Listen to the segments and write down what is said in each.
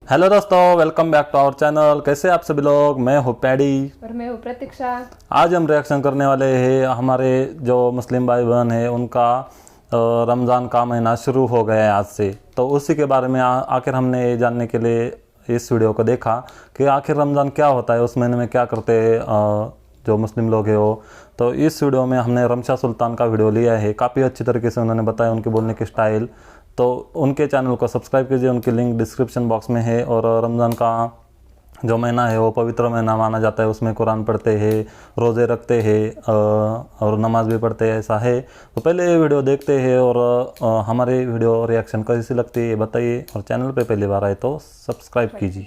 Hello दोस्तों, welcome back to our channel. कैसे आप सभी लोग। मैं हूँ पैडी और मैं हूँ प्रतीक्षा। आज हम रिएक्शन करने वाले हैं हमारे जो मुस्लिम भाई बहन है उनका रमज़ान का महीना शुरू हो गया है आज से। तो उसी के बारे में आखिर हमने ये जानने के लिए इस वीडियो को देखा कि आखिर रमज़ान क्या होता है, उस महीने में क्या करते हैं जो मुस्लिम लोग हैं वो। तो इस वीडियो में हमने रमशा सुल्तान का वीडियो लिया है। काफ़ी अच्छी तरीके से उन्होंने बताया उनके बोलने की स्टाइल। तो उनके चैनल को सब्सक्राइब कीजिए, उनकी लिंक डिस्क्रिप्शन बॉक्स में है। और रमज़ान का जो महीना है वो पवित्र महीना माना जाता है। उसमें कुरान पढ़ते हैं, रोज़े रखते हैं और नमाज भी पढ़ते हैं, ऐसा है। तो पहले ये वीडियो देखते हैं और हमारे वीडियो रिएक्शन कैसी लगती है बताइए। और चैनल पे पहली बार आए तो सब्सक्राइब कीजिए।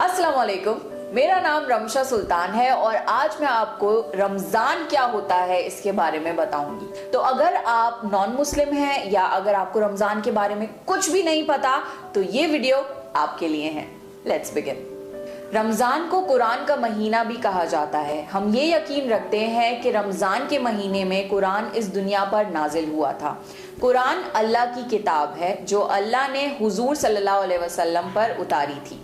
अस्सलाम वालेकुम, मेरा नाम रमशा सुल्तान है और आज मैं आपको रमज़ान क्या होता है इसके बारे में बताऊंगी। तो अगर आप नॉन मुस्लिम हैं या अगर आपको रमज़ान के बारे में कुछ भी नहीं पता तो ये वीडियो आपके लिए है। Let's begin. रमज़ान को कुरान का महीना भी कहा जाता है। हम ये यकीन रखते हैं कि रमज़ान के महीने में कुरान इस दुनिया पर नाजिल हुआ था। कुरान अल्लाह की किताब है जो अल्लाह ने हुजूर सल्लल्लाहु अलैहि वसल्लम पर उतारी थी।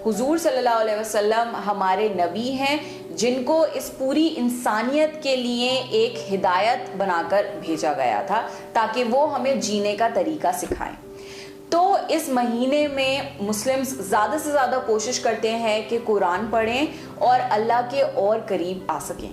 हुजूर सल्लल्लाहु अलैहि वसल्लम हमारे नबी हैं जिनको इस पूरी इंसानियत के लिए एक हिदायत बनाकर भेजा गया था ताकि वो हमें जीने का तरीका सिखाएं। तो इस महीने में मुस्लिम्स ज़्यादा से ज़्यादा कोशिश करते हैं कि कुरान पढ़ें और अल्लाह के और करीब आ सकें।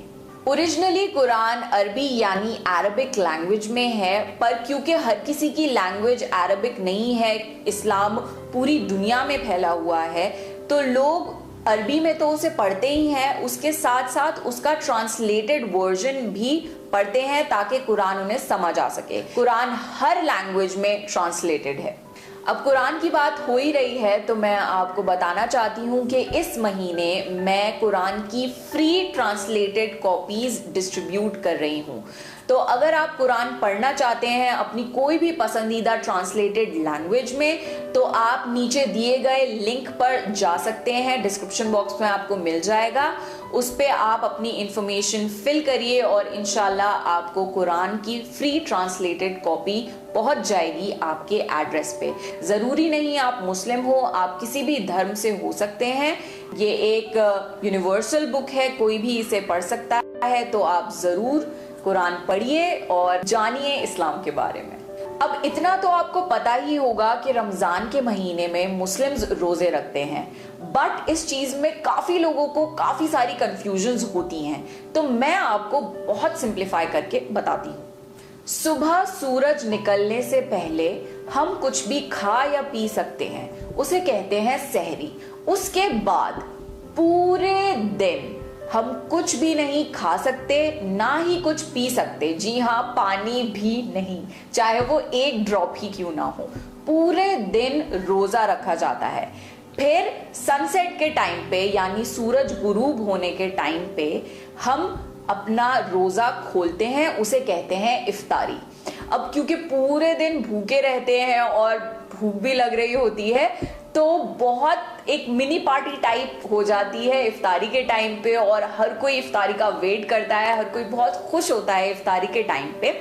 ओरिजिनली कुरान अरबी यानी अरबिक लैंग्वेज में है, पर क्योंकि हर किसी की लैंग्वेज अरबिक नहीं है, इस्लाम पूरी दुनिया में फैला हुआ है, तो लोग अरबी में तो उसे पढ़ते ही हैं, उसके साथ साथ उसका ट्रांसलेटेड वर्जन भी पढ़ते हैं ताकि कुरान उन्हें समझ आ सके। कुरान हर लैंग्वेज में ट्रांसलेटेड है। अब कुरान की बात हो ही रही है तो मैं आपको बताना चाहती हूँ कि इस महीने मैं कुरान की फ्री ट्रांसलेटेड कॉपीज डिस्ट्रीब्यूट कर रही हूँ। तो अगर आप कुरान पढ़ना चाहते हैं अपनी कोई भी पसंदीदा ट्रांसलेटेड लैंग्वेज में तो आप नीचे दिए गए लिंक पर जा सकते हैं, डिस्क्रिप्शन बॉक्स में आपको मिल जाएगा। उस पे आप अपनी इंफॉर्मेशन फिल करिए और इंशाल्लाह आपको कुरान की फ्री ट्रांसलेटेड कॉपी पहुंच जाएगी आपके एड्रेस पे। ज़रूरी नहीं आप मुस्लिम हो, आप किसी भी धर्म से हो सकते हैं। ये एक यूनिवर्सल बुक है, कोई भी इसे पढ़ सकता है। तो आप ज़रूर कुरान पढ़िए और जानिए इस्लाम के बारे में। अब इतना तो आपको पता ही होगा कि रमज़ान के महीने में मुस्लिम्स रोज़े रखते हैं, बट इस चीज़ में काफ़ी लोगों को काफ़ी सारी कंफ्यूजन्स होती हैं। तो मैं आपको बहुत सिंप्लीफाई करके बताती हूँ। सुबह सूरज निकलने से पहले हम कुछ भी खा या पी सकते हैं, उसे कहते हैं सहरी। उसके बाद पूरे दिन हम कुछ भी नहीं खा सकते, ना ही कुछ पी सकते। जी हाँ, पानी भी नहीं, चाहे वो एक ड्रॉप ही क्यों ना हो। पूरे दिन रोजा रखा जाता है। फिर सनसेट के टाइम पे यानी सूरज गुरूब होने के टाइम पे हम अपना रोजा खोलते हैं, उसे कहते हैं इफ्तारी। अब क्योंकि पूरे दिन भूखे रहते हैं और भूख भी लग रही होती है तो बहुत एक मिनी पार्टी टाइप हो जाती है इफ्तारी के टाइम पे, और हर कोई इफ्तारी का वेट करता है, हर कोई बहुत खुश होता है इफ्तारी के टाइम पे,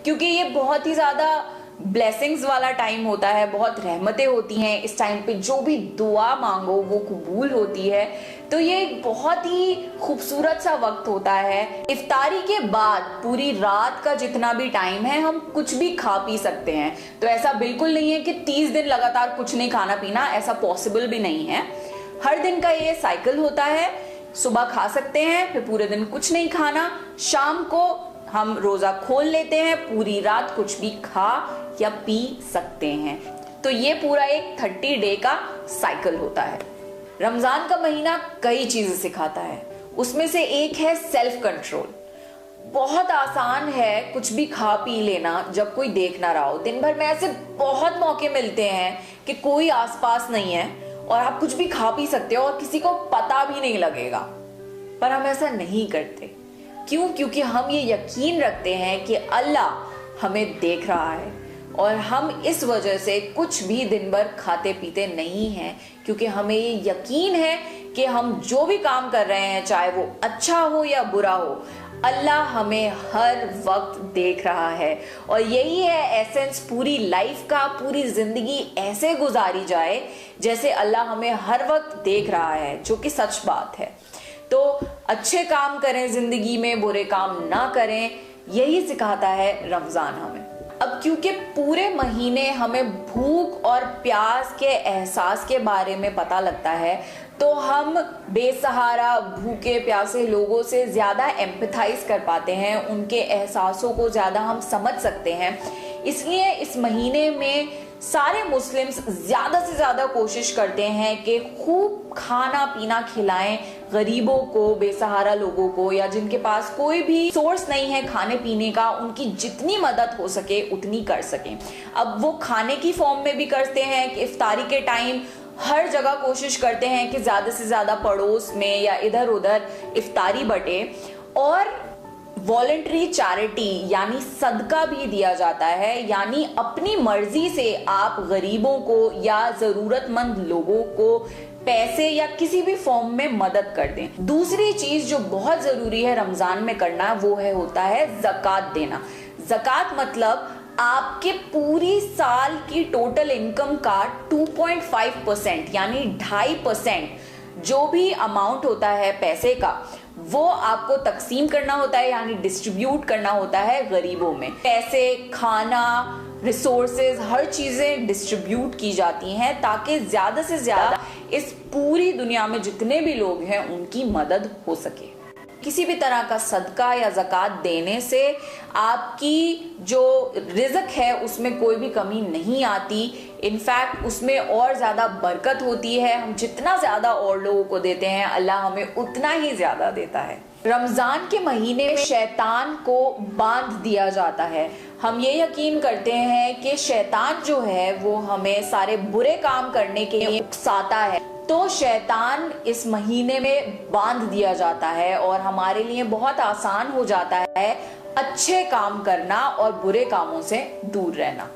क्योंकि ये बहुत ही ज्यादा ब्लेसिंग्स वाला टाइम होता है, बहुत रहमतें होती हैं इस टाइम पे, जो भी दुआ मांगो वो कबूल होती है। तो ये एक बहुत ही खूबसूरत सा वक्त होता है। इफ्तारी के बाद पूरी रात का जितना भी टाइम है हम कुछ भी खा पी सकते हैं। तो ऐसा बिल्कुल नहीं है कि 30 दिन लगातार कुछ नहीं खाना पीना, ऐसा पॉसिबल भी नहीं है। हर दिन का ये साइकिल होता है। सुबह खा सकते हैं, फिर पूरे दिन कुछ नहीं खाना, शाम को हम रोजा खोल लेते हैं, पूरी रात कुछ भी खा या पी सकते हैं। तो ये पूरा एक 30 डे का साइकिल होता है। रमजान का महीना कई चीजें सिखाता है, उसमें से एक है सेल्फ कंट्रोल। बहुत आसान है कुछ भी खा पी लेना जब कोई देख ना रहा हो। दिन भर में ऐसे बहुत मौके मिलते हैं कि कोई आसपास नहीं है और आप कुछ भी खा पी सकते हो और किसी को पता भी नहीं लगेगा, पर हम ऐसा नहीं करते। क्यों? क्योंकि हम ये यकीन रखते हैं कि अल्लाह हमें देख रहा है और हम इस वजह से कुछ भी दिन भर खाते पीते नहीं हैं, क्योंकि हमें ये यकीन है कि हम जो भी काम कर रहे हैं चाहे वो अच्छा हो या बुरा हो, अल्लाह हमें हर वक्त देख रहा है और यही है एसेंस पूरी लाइफ का। पूरी जिंदगी ऐसे गुजारी जाए जैसे अल्लाह हमें हर वक्त देख रहा है, जो कि सच बात है। तो अच्छे काम करें जिंदगी में, बुरे काम ना करें, यही सिखाता है रमजान हमें। अब क्योंकि पूरे महीने हमें भूख और प्यास के एहसास के बारे में पता लगता है, तो हम बेसहारा भूखे प्यासे लोगों से ज़्यादा एम्पैथाइज कर पाते हैं, उनके एहसासों को ज़्यादा हम समझ सकते हैं। इसलिए इस महीने में सारे मुस्लिम्स ज़्यादा से ज़्यादा कोशिश करते हैं कि खूब खाना पीना खिलाएं गरीबों को, बेसहारा लोगों को, या जिनके पास कोई भी सोर्स नहीं है खाने पीने का, उनकी जितनी मदद हो सके उतनी कर सकें। अब वो खाने की फॉर्म में भी करते हैं कि इफ्तारी के टाइम हर जगह कोशिश करते हैं कि ज़्यादा से ज़्यादा पड़ोस में या इधर उधर इफ्तारी बटे, और वॉलेंट्री चैरिटी यानी सदका भी दिया जाता है, यानी अपनी मर्जी से आप गरीबों को या ज़रूरतमंद लोगों को पैसे या किसी भी फॉर्म में मदद कर दें। दूसरी चीज जो बहुत जरूरी है रमजान में करना, वो होता है ज़कात देना। ज़कात मतलब आपके पूरी साल की टोटल इनकम का 2.5% यानी 2.5% जो भी अमाउंट होता है पैसे का, वो आपको तकसीम करना होता है, यानी डिस्ट्रीब्यूट करना होता है गरीबों में। पैसे, खाना, रिसोर्सेज, हर चीजें डिस्ट्रीब्यूट की जाती हैं ताकि ज्यादा से ज्यादा इस पूरी दुनिया में जितने भी लोग हैं उनकी मदद हो सके। किसी भी तरह का सदका या ज़कात देने से आपकी जो रिज़्क है उसमें कोई भी कमी नहीं आती, इनफैक्ट उसमें और ज़्यादा बरकत होती है। हम जितना ज़्यादा और लोगों को देते हैं, अल्लाह हमें उतना ही ज़्यादा देता है। रमज़ान के महीने में शैतान को बांध दिया जाता है। हम ये यकीन करते हैं कि शैतान जो है वो हमें सारे बुरे काम करने के लिए उकसाता है, तो शैतान इस महीने में बांध दिया जाता है और हमारे लिए बहुत आसान हो जाता है अच्छे काम करना और बुरे कामों से दूर रहना।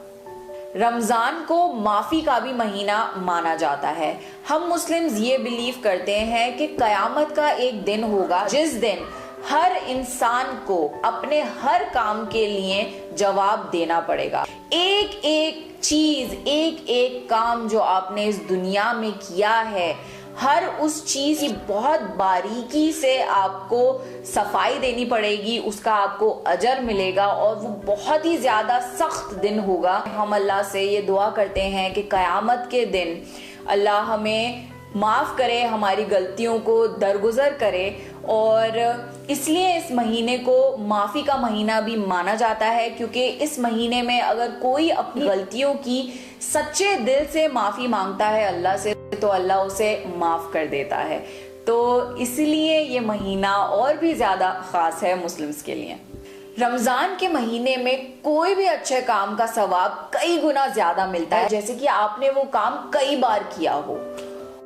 रमजान को माफी का भी महीना माना जाता है। हम मुस्लिम्स ये बिलीव करते हैं कि कयामत का एक दिन होगा जिस दिन हर इंसान को अपने हर काम के लिए जवाब देना पड़ेगा। एक एक चीज, एक एक काम जो आपने इस दुनिया में किया है, हर उस चीज की बहुत बारीकी से आपको सफाई देनी पड़ेगी, उसका आपको अजर मिलेगा और वो बहुत ही ज्यादा सख्त दिन होगा। हम अल्लाह से ये दुआ करते हैं कि कयामत के दिन अल्लाह हमें माफ करे, हमारी गलतियों को दरगुजर करे, और इसलिए इस महीने को माफी का महीना भी माना जाता है, क्योंकि इस महीने में अगर कोई अपनी गलतियों की सच्चे दिल से माफी मांगता है अल्लाह से, तो अल्लाह उसे माफ कर देता है। तो इसलिए ये महीना और भी ज्यादा खास है मुस्लिम्स के लिए। रमजान के महीने में कोई भी अच्छे काम का सवाब कई गुना ज्यादा मिलता है, जैसे कि आपने वो काम कई बार किया हो।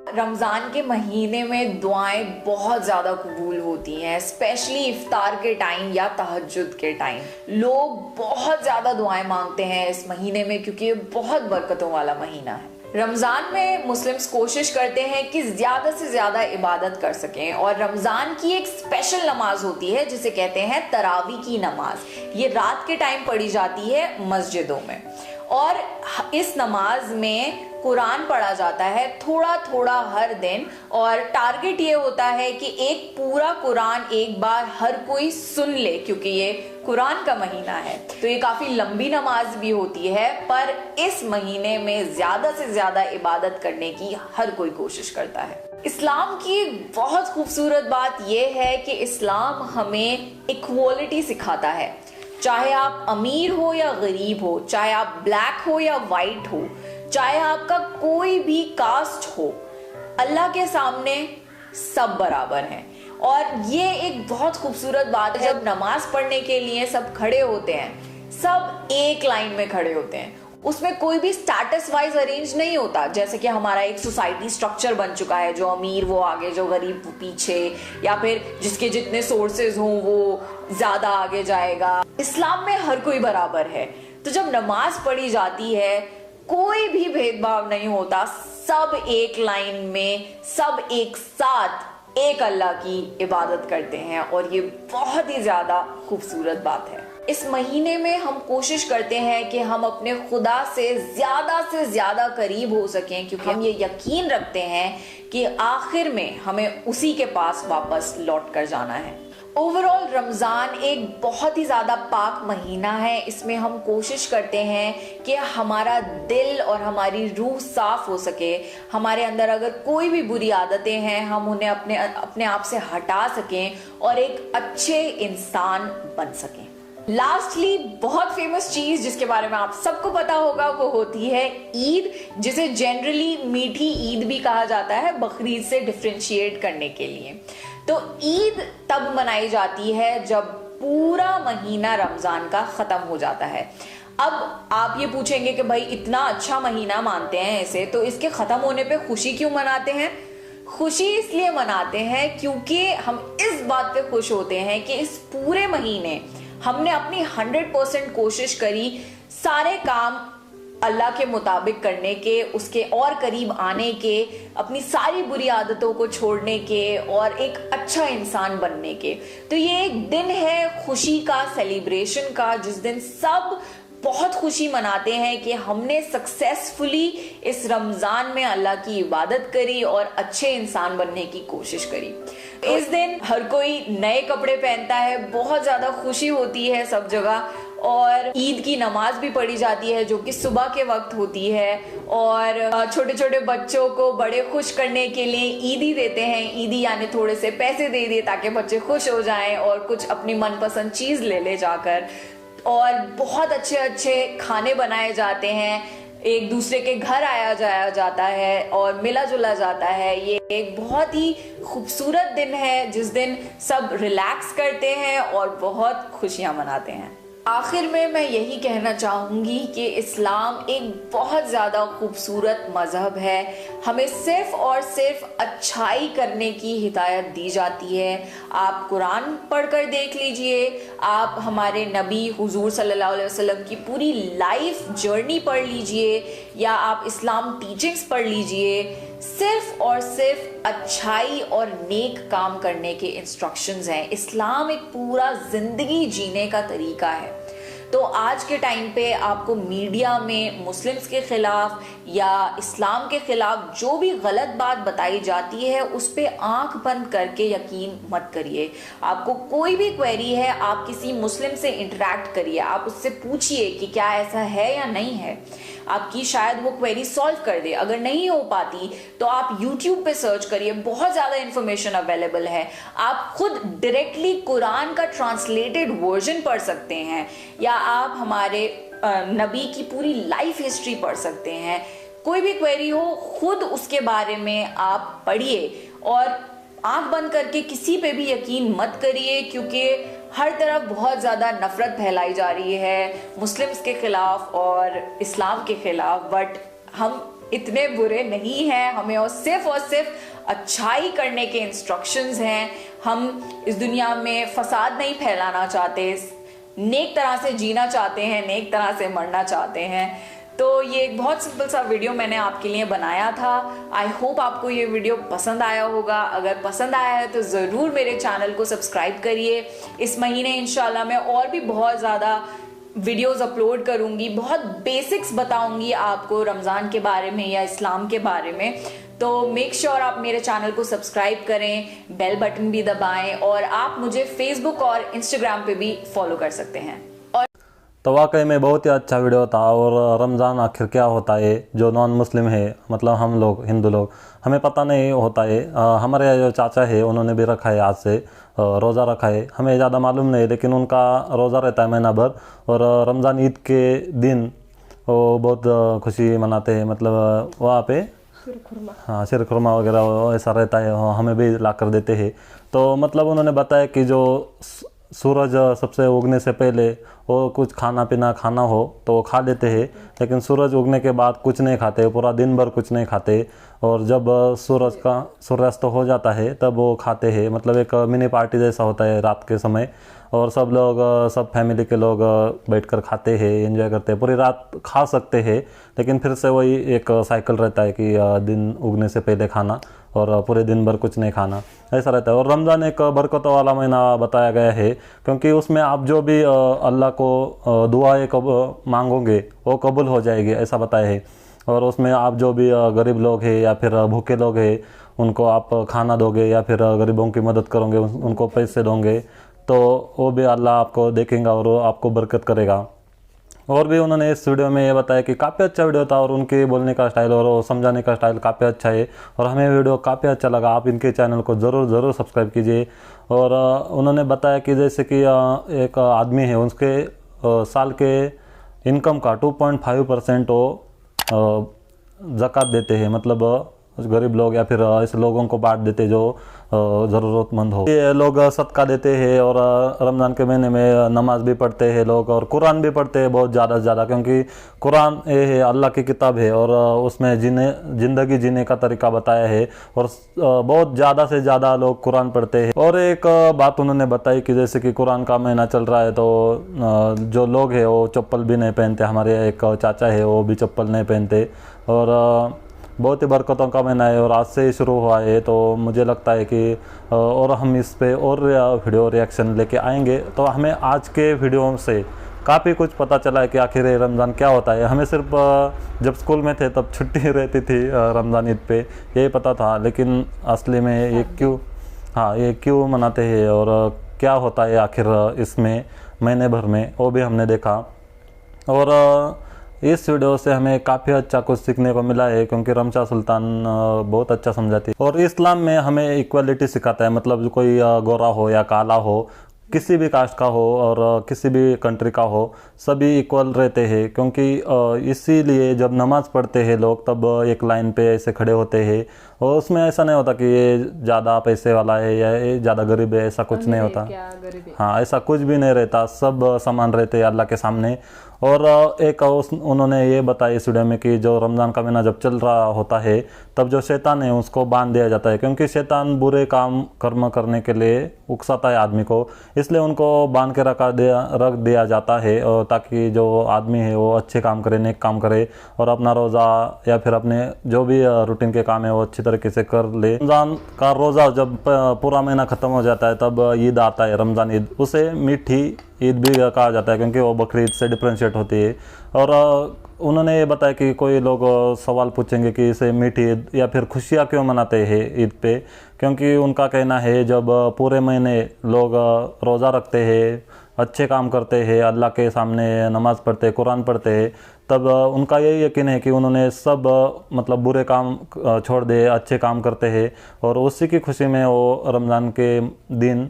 रमजान के महीने में दुआएं बहुत ज्यादा कबूल होती हैं, स्पेशली इफ्तार के टाइम या तहज्जुद के टाइम। लोग बहुत ज्यादा दुआएं मांगते हैं इस महीने में, क्योंकि ये बहुत बरकतों वाला महीना है। रमजान में मुस्लिम्स कोशिश करते हैं कि ज्यादा से ज्यादा इबादत कर सकें, और रमजान की एक स्पेशल नमाज होती है जिसे कहते हैं तरावी की नमाज। ये रात के टाइम पढ़ी जाती है मस्जिदों में, और इस नमाज में कुरान पढ़ा जाता है थोड़ा थोड़ा हर दिन, और टारगेट ये होता है कि एक पूरा कुरान एक बार हर कोई सुन ले, क्योंकि ये कुरान का महीना है। तो ये काफी लंबी नमाज भी होती है, पर इस महीने में ज्यादा से ज्यादा इबादत करने की हर कोई कोशिश करता है। इस्लाम की एक बहुत खूबसूरत बात यह है कि इस्लाम हमें इक्वालिटी सिखाता है। चाहे आप अमीर हो या गरीब हो, चाहे आप ब्लैक हो या वाइट हो, चाहे आपका कोई भी कास्ट हो, अल्लाह के सामने सब बराबर हैं। और ये एक बहुत खूबसूरत बात है, जब नमाज पढ़ने के लिए सब खड़े होते हैं, सब एक लाइन में खड़े होते हैं, उसमें कोई भी स्टेटस वाइज अरेंज नहीं होता, जैसे कि हमारा एक सोसाइटी स्ट्रक्चर बन चुका है, जो अमीर वो आगे, जो गरीब वो पीछे, या फिर जिसके जितने सोर्सेज हों वो ज्यादा आगे जाएगा। इस्लाम में हर कोई बराबर है। तो जब नमाज पढ़ी जाती है कोई भी भेदभाव नहीं होता, सब एक लाइन में, सब एक साथ एक अल्लाह की इबादत करते हैं, और ये बहुत ही ज़्यादा खूबसूरत बात है। इस महीने में हम कोशिश करते हैं कि हम अपने खुदा से ज़्यादा करीब हो सकें, क्योंकि हम ये यकीन रखते हैं कि आखिर में हमें उसी के पास वापस लौट कर जाना है। ओवरऑल रमज़ान एक बहुत ही ज़्यादा पाक महीना है। इसमें हम कोशिश करते हैं कि हमारा दिल और हमारी रूह साफ हो सके। हमारे अंदर अगर कोई भी बुरी आदतें हैं, हम उन्हें अपने आप से हटा सकें और एक अच्छे इंसान बन सकें। लास्टली, बहुत फेमस चीज जिसके बारे में आप सबको पता होगा वो होती है ईद, जिसे जनरली मीठी ईद भी कहा जाता है, बकरीद से डिफरेंशिएट करने के लिए। तो ईद तब मनाई जाती है जब पूरा महीना रमजान का खत्म हो जाता है। अब आप ये पूछेंगे कि भाई इतना अच्छा महीना मानते हैं इसे, तो इसके खत्म होने पे खुशी क्यों मनाते हैं? खुशी इसलिए मनाते हैं क्योंकि हम इस बात पे खुश होते हैं कि इस पूरे महीने हमने अपनी 100% कोशिश करी सारे काम अल्लाह के मुताबिक करने के, उसके और करीब आने के, अपनी सारी बुरी आदतों को छोड़ने के और एक अच्छा इंसान बनने के। तो ये एक दिन है खुशी का, सेलिब्रेशन का, जिस दिन सब बहुत खुशी मनाते हैं कि हमने सक्सेसफुली इस रमजान में अल्लाह की इबादत करी और अच्छे इंसान बनने की कोशिश करी। इस दिन हर कोई नए कपड़े पहनता है, बहुत ज्यादा खुशी होती है सब जगह, और ईद की नमाज भी पढ़ी जाती है जो कि सुबह के वक्त होती है। और छोटे छोटे बच्चों को बड़े खुश करने के लिए ईदी देते हैं। ईदी यानी थोड़े से पैसे दे दिए ताकि बच्चे खुश हो जाएं और कुछ अपनी मनपसंद चीज ले जाकर। और बहुत अच्छे अच्छे खाने बनाए जाते हैं, एक दूसरे के घर आया जाया जाता है और मिला जुला जाता है। ये एक बहुत ही खूबसूरत दिन है जिस दिन सब रिलैक्स करते हैं और बहुत खुशियां मनाते हैं। आखिर में मैं यही कहना चाहूंगी कि इस्लाम एक बहुत ज़्यादा खूबसूरत मज़हब है। हमें सिर्फ और सिर्फ अच्छाई करने की हिदायत दी जाती है। आप कुरान पढ़कर देख लीजिए, आप हमारे नबी हुजूर सल्लल्लाहु अलैहि वसल्लम की पूरी लाइफ जर्नी पढ़ लीजिए, या आप इस्लाम टीचिंग्स पढ़ लीजिए। सिर्फ और सिर्फ अच्छाई और नेक काम करने के इंस्ट्रक्शंस हैं। इस्लाम एक पूरा जिंदगी जीने का तरीका है। तो आज के टाइम पे आपको मीडिया में मुस्लिम्स के खिलाफ या इस्लाम के खिलाफ जो भी गलत बात बताई जाती है उस पे आंख बंद करके यकीन मत करिए। आपको कोई भी क्वेरी है, आप किसी मुस्लिम से इंटरेक्ट करिए, आप उससे पूछिए कि क्या ऐसा है या नहीं है। आपकी शायद वो क्वेरी सॉल्व कर दे। अगर नहीं हो पाती तो आप YouTube पे सर्च करिए, बहुत ज़्यादा इंफॉर्मेशन अवेलेबल है। आप खुद डायरेक्टली कुरान का ट्रांसलेटेड वर्जन पढ़ सकते हैं, या आप हमारे नबी की पूरी लाइफ हिस्ट्री पढ़ सकते हैं। कोई भी क्वेरी हो, खुद उसके बारे में आप पढ़िए और आंख बंद करके किसी पे भी यकीन मत करिए, क्योंकि हर तरफ बहुत ज़्यादा नफरत फैलाई जा रही है मुस्लिम्स के खिलाफ और इस्लाम के खिलाफ। बट हम इतने बुरे नहीं हैं, हमें और सिर्फ अच्छाई करने के इंस्ट्रक्शंस हैं। हम इस दुनिया में फसाद नहीं फैलाना चाहते, नेक तरह से जीना चाहते हैं, नेक तरह से मरना चाहते हैं। तो ये एक बहुत सिंपल सा वीडियो मैंने आपके लिए बनाया था। आई होप आपको ये वीडियो पसंद आया होगा। अगर पसंद आया है तो ज़रूर मेरे चैनल को सब्सक्राइब करिए। इस महीने इंशाल्लाह मैं और भी बहुत ज़्यादा वीडियोस अपलोड करूंगी, बहुत बेसिक्स बताऊंगी आपको रमज़ान के बारे में या इस्लाम के बारे में। तो मेक श्योर आप मेरे चैनल को सब्सक्राइब करें, बेल बटन भी दबाएं, और आप मुझे फेसबुक और इंस्टाग्राम पे भी फॉलो कर सकते हैं। तो वाकई में बहुत ही अच्छा वीडियो था। और रमज़ान आखिर क्या होता है, जो नॉन मुस्लिम है, मतलब हम लोग हिंदू लोग, हमें पता नहीं होता है। हमारे जो चाचा है उन्होंने भी रखा है, आज से रोज़ा रखा है। हमें ज़्यादा मालूम नहीं, लेकिन उनका रोज़ा रहता है महीना भर। और रमज़ान ईद के दिन वो बहुत खुशी मनाते हैं, मतलब वहाँ पे हाँ शिर खुरमा वगैरह ऐसा रहता है, हमें भी ला कर देते हैं। तो मतलब उन्होंने बताया कि जो सूरज सबसे उगने से पहले वो कुछ खाना पीना खाना हो तो वो खा लेते हैं, लेकिन सूरज उगने के बाद कुछ नहीं खाते, पूरा दिन भर कुछ नहीं खाते। और जब सूर्यास्त हो जाता है तब वो खाते हैं, मतलब एक मिनी पार्टी जैसा होता है रात के समय। और सब लोग, सब फैमिली के लोग बैठकर खाते हैं, एंजॉय करते हैं, पूरी रात खा सकते हैं। लेकिन फिर से वही एक साइकिल रहता है कि दिन उगने से पहले खाना और पूरे दिन भर कुछ नहीं खाना, ऐसा रहता है। और रमज़ान एक बरकतों वाला महीना बताया गया है, क्योंकि उसमें आप जो भी अल्लाह को दुआएं मांगोगे वो कबूल हो जाएगी, ऐसा बताया है। और उसमें आप जो भी गरीब लोग हैं या फिर भूखे लोग हैं उनको आप खाना दोगे या फिर गरीबों की मदद करोगे, उनको पैसे दोगे, तो वो भी अल्लाह आपको देखेगा और वो आपको बरकत करेगा। और भी उन्होंने इस वीडियो में ये बताया कि काफ़ी अच्छा वीडियो था और उनके बोलने का स्टाइल और वो समझाने का स्टाइल काफ़ी अच्छा है और हमें वीडियो काफ़ी अच्छा लगा। आप इनके चैनल को ज़रूर सब्सक्राइब कीजिए। और उन्होंने बताया कि जैसे कि एक आदमी है, उसके साल के इनकम का 2.5% वो ज़कात देते हैं, मतलब गरीब लोग या फिर ऐसे लोगों को बांट देते जो ज़रूरतमंद हो। ये लोग सदका देते हैं और रमज़ान के महीने में नमाज भी पढ़ते हैं लोग और कुरान भी पढ़ते हैं बहुत ज़्यादा से ज़्यादा, क्योंकि कुरान ये है अल्लाह की किताब है और उसमें ज़िंदगी जीने का तरीका बताया है और बहुत ज़्यादा से ज़्यादा लोग कुरान पढ़ते हैं। और एक बात उन्होंने बताई कि जैसे कि कुरान का महीना चल रहा है तो जो लोग हैं वो चप्पल भी नहीं पहनते। हमारे एक चाचा है वो भी चप्पल नहीं पहनते और बहुत ही बरकतों का महीना है और आज से ही शुरू हुआ है। तो मुझे लगता है कि और हम इस पे और वीडियो रिएक्शन लेके आएंगे। तो हमें आज के वीडियो से काफ़ी कुछ पता चला है कि आखिर ये रमज़ान क्या होता है। हमें सिर्फ जब स्कूल में थे तब छुट्टी रहती थी रमज़ान ईद पे, यही पता था, लेकिन असली में ये क्यों मनाते हैं और क्या होता है आखिर इसमें महीने भर में, वो भी हमने देखा। और इस वीडियो से हमें काफ़ी अच्छा कुछ सीखने को मिला है, क्योंकि रमशा सुल्तान बहुत अच्छा समझाती है। और इस्लाम में हमें इक्वालिटी सिखाता है, मतलब कोई गोरा हो या काला हो, किसी भी कास्ट का हो और किसी भी कंट्री का हो, सभी इक्वल रहते हैं। क्योंकि इसीलिए जब नमाज़ पढ़ते हैं लोग तब एक लाइन पे ऐसे खड़े होते हैं और उसमें ऐसा नहीं होता कि ये ज़्यादा पैसे वाला है या ये ज़्यादा गरीब है, ऐसा कुछ नहीं होता। हाँ, ऐसा कुछ भी नहीं रहता, सब समान रहते हैं अल्लाह के सामने। और एक उन्होंने ये बताया इस वीडियो में कि जो रमज़ान का महीना जब चल रहा होता है तब जो शैतान है उसको बांध दिया जाता है, क्योंकि शैतान बुरे कर्म करने के लिए उकसाता है आदमी को, इसलिए उनको बांध के रख दिया जाता है और ताकि जो आदमी है वो अच्छे काम करे, नेक काम करे और अपना रोज़ा या फिर अपने जो भी रूटीन के काम है वो अच्छी तरीके से कर ले। रमज़ान का रोज़ा जब पूरा महीना ख़त्म हो जाता है तब ईद आता है, रमज़ान ईद, उसे मीठी ईद भी कहा जाता है क्योंकि वो बकरी ईद से डिफ्रेंशिएट होती है। और उन्होंने ये बताया कि कोई लोग सवाल पूछेंगे कि इसे मीठी ईद या फिर खुशियाँ क्यों मनाते हैं ईद पे, क्योंकि उनका कहना है जब पूरे महीने लोग रोज़ा रखते हैं, अच्छे काम करते हैं, अल्लाह के सामने नमाज़ पढ़ते हैं, कुरान पढ़ते हैं, तब उनका यही यकीन है कि उन्होंने सब मतलब बुरे काम छोड़ दे, अच्छे काम करते हैं और उसी की खुशी में वो रमज़ान के दिन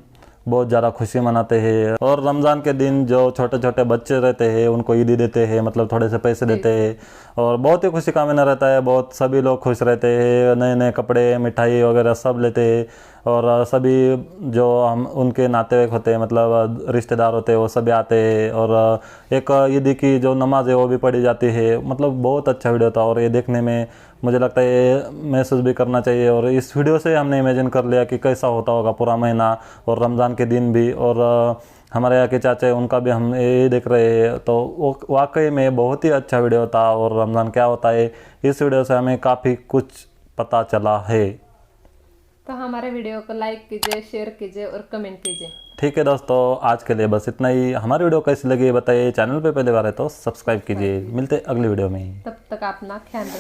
बहुत ज़्यादा खुशी मनाते हैं। और रमज़ान के दिन जो छोटे छोटे बच्चे रहते हैं उनको ईदी देते हैं, मतलब थोड़े से पैसे देते हैं और बहुत ही खुशी का महीना रहता है। बहुत सभी लोग खुश रहते हैं, नए नए कपड़े, मिठाई वगैरह सब लेते हैं और सभी जो हम उनके नातेवाईक होते हैं, मतलब रिश्तेदार होते हैं, वो सभी आते हैं और एक ईदी की जो नमाज है वो भी पढ़ी जाती है। मतलब बहुत अच्छा वीडियो था और ये देखने में मुझे लगता है ये महसूस भी करना चाहिए। और इस वीडियो से हमने इमेजिन कर लिया कि कैसा होता होगा पूरा महीना और रमज़ान के दिन भी। और हमारे यहाँ के चाचा उनका भी हम ये देख रहे हैं, तो वो वाकई में बहुत ही अच्छा वीडियो था। और रमज़ान क्या होता है इस वीडियो से हमें काफ़ी कुछ पता चला है। तो हमारे वीडियो को लाइक कीजिए, शेयर कीजिए और कमेंट कीजिए। ठीक है दोस्तों, आज के लिए बस इतना ही। हमारी वीडियो कैसी लगी बताइए, चैनल पे पहली बार है तो सब्सक्राइब कीजिए। मिलते अगली वीडियो में। तब तक अपना ख्याल रखिए।